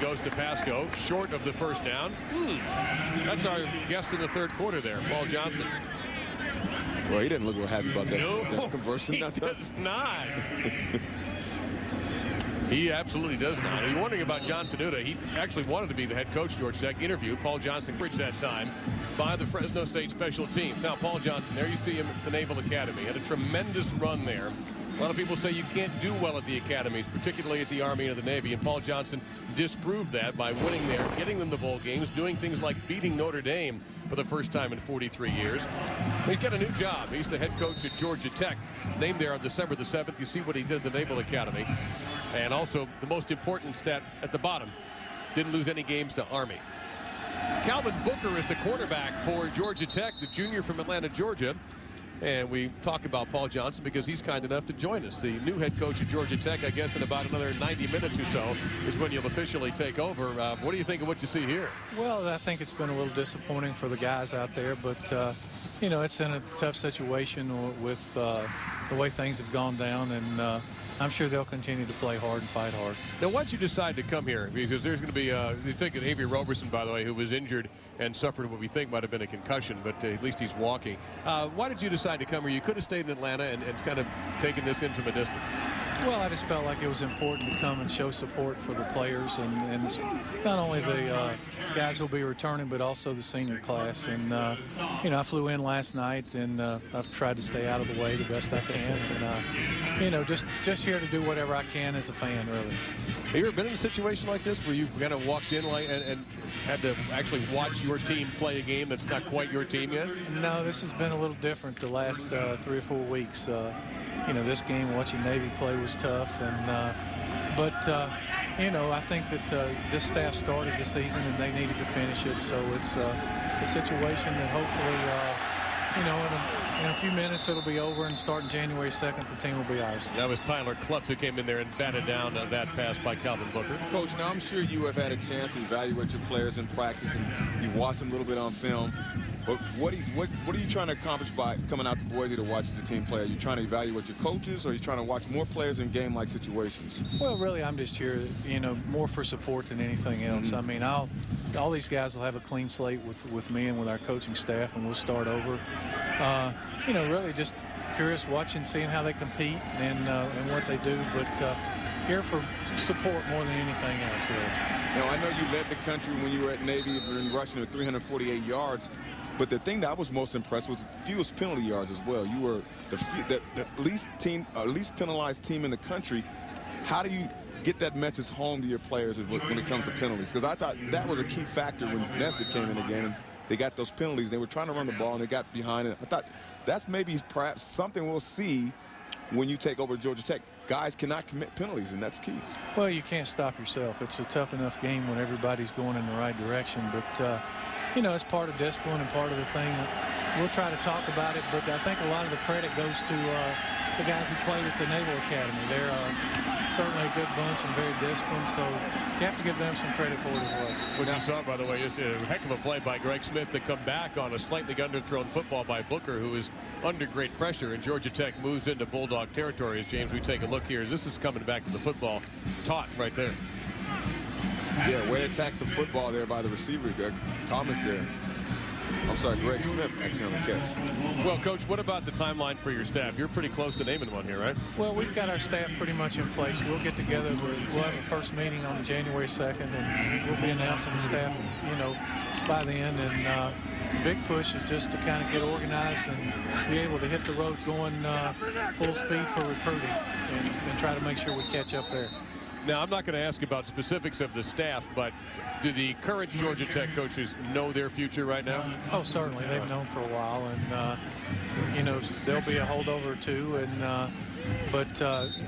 goes to Pasco, short of the first down. That's our guest in the third quarter there, Paul Johnson. Well, he didn't look real happy about that, No, that conversion. he does not. He absolutely does not. If you're wondering about John Tenuta, he actually wanted to be the head coach, Georgia Tech. Interview, Paul Johnson, bridged that time by the Fresno State special teams. Now, Paul Johnson, there you see him at the Naval Academy. Had a tremendous run there. A lot of people say you can't do well at the academies, particularly at the Army and the Navy, and Paul Johnson disproved that by winning there, getting them the bowl games, doing things like beating Notre Dame for the first time in 43 years. He's got a new job. He's the head coach at Georgia Tech, named there on December the 7th. You see what he did at the Naval Academy. And also, the most important stat at the bottom, didn't lose any games to Army. Calvin Booker is the quarterback for Georgia Tech, the junior from Atlanta, Georgia. And we talk about Paul Johnson because he's kind enough to join us. The new head coach at Georgia Tech, I guess in about another 90 minutes or so, is when you'll officially take over. What do you think of what you see here? Well, I think it's been a little disappointing for the guys out there, but, you know, it's in a tough situation with the way things have gone down, and I'm sure they'll continue to play hard and fight hard. Now, why'd you decide to come here? Because there's going to be, you think of Avery Roberson, by the way, who was injured and suffered what we think might have been a concussion, but at least he's walking. Why did you decide to come here? You could have stayed in Atlanta and kind of taken this in from a distance. Well, I just felt like it was important to come and show support for the players and not only the guys who will be returning, but also the senior class. And, you know, I flew in last night, and I've tried to stay out of the way the best I can. And, you know, just here to do whatever I can as a fan, really. Have you ever been in a situation like this where you've kind of walked in and had to actually watch your team play a game that's not quite your team yet? No, this has been a little different the last 3 or 4 weeks. You know, this game, watching Navy play was tough, and but you know, I think that this staff started the season and they needed to finish it, so it's a situation that hopefully, you know, in a few minutes it'll be over, and starting January 2nd, the team will be ours. That was Tyler Klutz who came in there and batted down that pass by Calvin Booker. Coach, now I'm sure you have had a chance to evaluate your players in practice, and you've watched them a little bit on film. But what are you trying to accomplish by coming out to Boise to watch the team play? Are you trying to evaluate your coaches, or are you trying to watch more players in game-like situations? Well, really, I'm just here, you know, more for support than anything else. I mean, all these guys will have a clean slate with me and with our coaching staff, and we'll start over. You know, really just curious, watching, seeing how they compete and what they do, but here for support more than anything else, really. Now, I know you led the country when you were at Navy in rushing with 348 yards. But the thing that I was most impressed with fewest penalty yards as well. You were the least penalized team in the country. How do you get that message home to your players when it comes to penalties? Because I thought that was a key factor when Nesbitt came in again. And they got those penalties. They were trying to run the ball, and they got behind it. I thought that's maybe perhaps something we'll see when you take over Georgia Tech. Guys cannot commit penalties, and that's key. Well, you can't stop yourself. It's a tough enough game when everybody's going in the right direction, but you know, it's part of discipline and part of the thing. We'll try to talk about it, but I think a lot of the credit goes to the guys who played at the Naval Academy. They're certainly a good bunch and very disciplined, so you have to give them some credit for it as well. What you saw, by the way, is a heck of a play by Greg Smith to come back on a slightly underthrown football by Booker, who is under great pressure, and Georgia Tech moves into Bulldog territory. As James, we take a look here. This is coming back to the football. Taught right there. Yeah, way to attack the football there by the receiver, Thomas there. I'm sorry, Greg Smith actually on the catch. Well, Coach, what about the timeline for your staff? You're pretty close to naming one here, right? Well, we've got our staff pretty much in place. We'll get together. We'll have a first meeting on January 2nd, and we'll be announcing the staff, you know, by then. And the big push is just to kind of get organized and be able to hit the road going full speed for recruiting and try to make sure we catch up there. Now, I'm not going to ask about specifics of the staff, but do the current Georgia Tech coaches know their future right now? Oh, certainly. They've known for a while, and, you know, there'll be a holdover or two, and but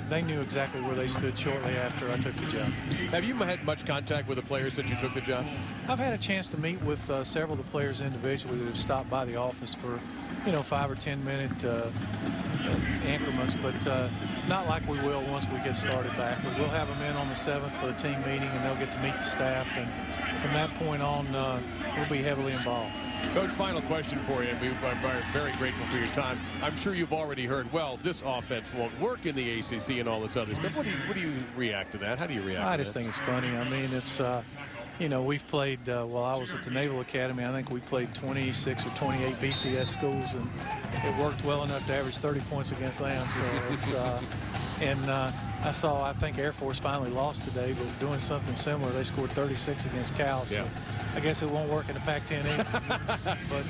they knew exactly where they stood shortly after I took the job. Have you had much contact with the players since you took the job? I've had a chance to meet with several of the players individually that have stopped by the office for, you know, 5 or 10 minute increments, but not like we will once we get started back. But we'll have them in on the 7th for a team meeting, and they'll get to meet the staff, and from that point on, we'll be heavily involved. Coach, final question for you. We are very, very grateful for your time. I'm sure you've already heard, well, this offense won't work in the ACC and all this other stuff. What do you react to that? How do you react to that? I just think it's funny. I mean, it's, you know, we've played, while I was at the Naval Academy, I think we played 26 or 28 BCS schools, and it worked well enough to average 30 points against them. So it's, I think Air Force finally lost today, but doing something similar. They scored 36 against Cal. So yeah. I guess it won't work in the Pac-10 either. But,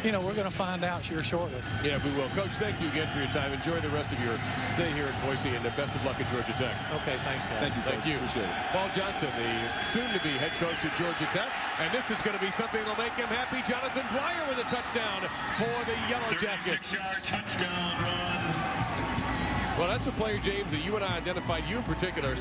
you know, we're going to find out here shortly. Yeah, we will. Coach, thank you again for your time. Enjoy the rest of your stay here in Boise, and best of luck at Georgia Tech. Okay, thanks, guys. Thank you, Thank you. Appreciate it. Paul Johnson, the soon-to-be head coach at Georgia Tech. And this is going to be something that'll make him happy. Jonathan Dwyer with a touchdown for the Yellow Jackets. Touchdown run. Well, that's a player, James, that you and I identified, you in particular.